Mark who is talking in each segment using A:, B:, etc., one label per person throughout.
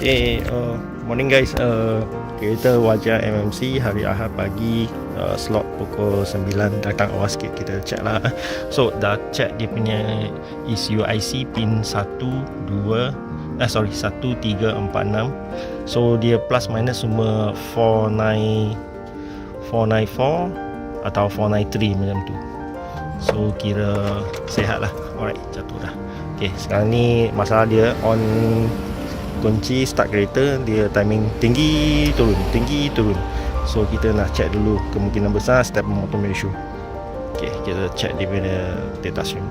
A: Okay, morning guys. Kereta Wajah MMC hari Ahad pagi, slot pukul 9, datang awal sikit, kita check lah. So dah check dia punya ECU IC pin 1346. So dia plus minus semua 494 atau 493 macam tu. So kira sehat lah. Alright, jatuh dah. Okay, sekarang ni masalah dia on kunci start kereta, dia timing tinggi turun. So kita nak check dulu, kemungkinan besar step motor issue. Okay, kita check dia punya data stream.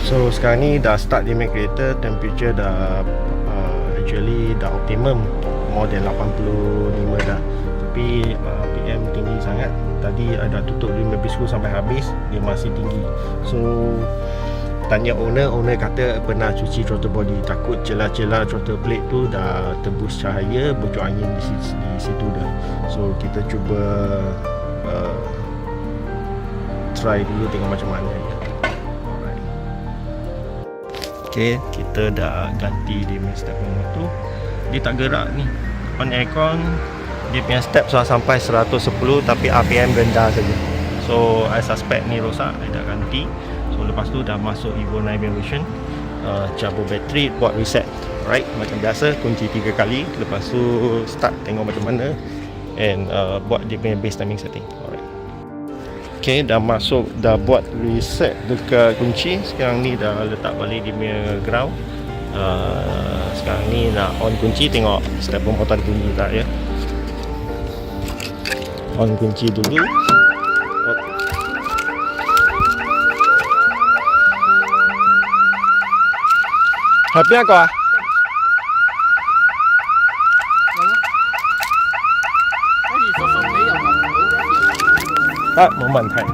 A: So sekarang ni dah start dia punya kereta, temperature dah actually dah optimum, more than 85 dah. Tapi PM tinggi sangat. Tadi ada tutup dia punya biskut sampai habis, dia masih tinggi. So tanya owner kata pernah cuci throttle body, takut celah-celah throttle plate tu dah tembus cahaya, bocor angin di situ dah. So kita cuba try dulu, tengok macam mana. Alright. Okay, kita dah ganti dia punya step motor. Dia tak gerak ni. On aircon, dia punya step sudah sampai 110 tapi RPM rendah saja. So I suspect ni rosak, I dah ganti. So lepas tu dah masuk Evo 9 version, cabut bateri, buat reset. Alright, macam biasa kunci 3 kali, lepas tu start, tengok macam mana, and buat dia punya base timing setting. Alright. Okay, dah masuk, dah buat reset dekat kunci. Sekarang ni dah letak balik dia punya ground. Sekarang ni nak on kunci, tengok stepper motor bunyi tak ya. On kunci dulu. Happy kau ah? Mau mantai.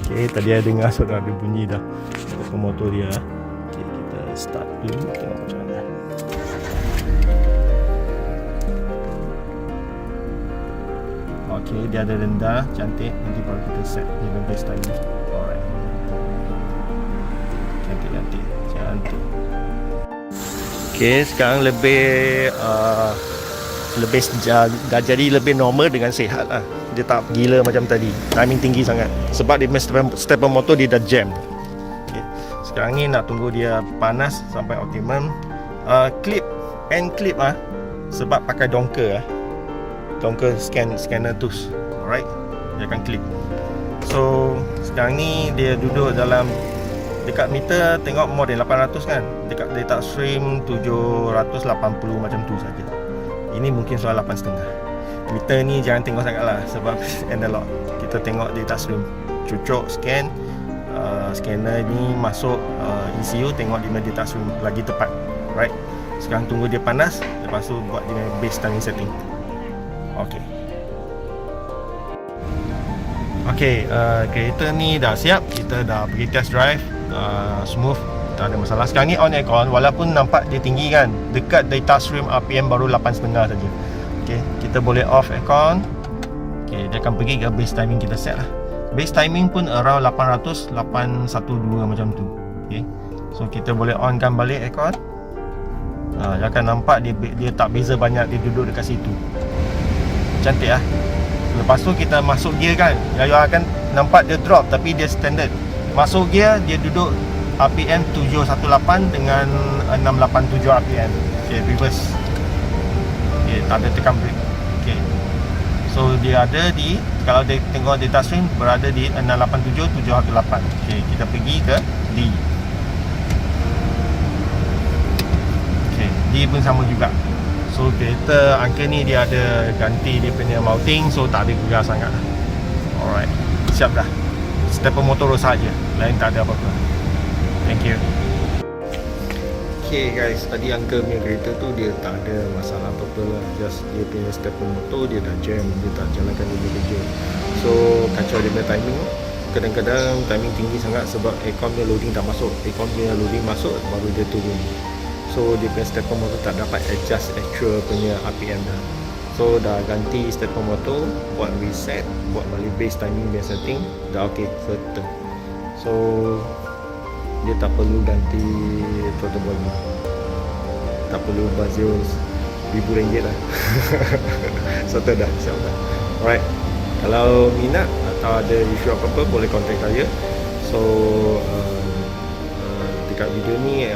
A: Okay, tadi ada dengar suara ada bunyi dah ke motor dia. Okay, kita start dulu, tengok macam mana. Okay, dia ada rendah, cantik. Nanti baru kita set dia base timing. Alright. Cantik. Okay, sekarang lebih dah jadi lebih normal dengan sihat lah. Dia tak gila macam tadi, timing tinggi sangat. Sebab dia stepper motor dia dah jam. Okay. Sekarang ni nak tunggu dia panas sampai optimum. End clip sebab pakai donker donker scanner tools. Alright, dia akan klik. So sekarang ni dia duduk dalam, dekat meter tengok more than 800 kan, dekat data stream 780 macam tu saja. Ini mungkin soal 8.5. Meter ni jangan tengok sangat lah sebab analog. Kita tengok data stream, cucuk scan, scanner ni masuk ECU, tengok di data stream lagi tepat. Right, sekarang tunggu dia panas, lepas tu buat dia base timing setting. Okay, kereta ni dah siap. Kita dah pergi test drive, smooth, tak ada masalah. Sekarang ni on aircon, walaupun nampak dia tinggi kan, dekat data stream RPM baru 8.5 saja. Okay, kita boleh off aircon. Okay, dia akan pergi ke base timing kita set lah. Base timing pun around 800, 812 macam tu. Okay, so kita boleh on kan balik aircon. Dia akan nampak dia tak beza banyak, dia duduk dekat situ. Cantik lah. Lepas tu kita masuk gear kan, you akan nampak dia drop tapi dia standard. Masuk gear, dia duduk RPM 718 dengan 687 RPM. Okay, reverse. Okay, tak ada tekan brake. Okay, so dia ada di, kalau dia tengok data stream, berada di 687 718. Okay, kita pergi ke D. Okay, D pun sama juga. So kereta angka ni dia ada ganti dia punya mounting, so tak ada gegar sangat lah. Alright, siap dah. Stepper motor rosak je, lain tak ada apa-apa. Thank you. Okay guys, tadi angka punya kereta tu dia tak ada masalah apa-apa lah. Just dia punya stepper motor dia dah jam, dia tak jalankan dia kerja. So kacau dia punya timing. Kadang-kadang timing tinggi sangat sebab aircon punya loading tak masuk. Aircon punya loading masuk baru dia turun. So dia punya stepper motor tak dapat adjust actual punya RPM dah. So dah ganti stepper motor, buat reset, buat balik base timing dan setting, dah okey settle. So dia tak perlu ganti throttle body, tak perlu bazir RM1,000 lah. Settle dah, siap dah. Alright, kalau minat atau ada isu apa-apa boleh contact saya. So dekat video ni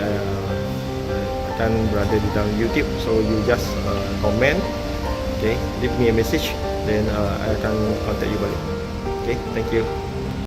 A: akan berada di dalam YouTube, so you just comment, okay, leave me a message, then I akan contact you balik. Okay, thank you.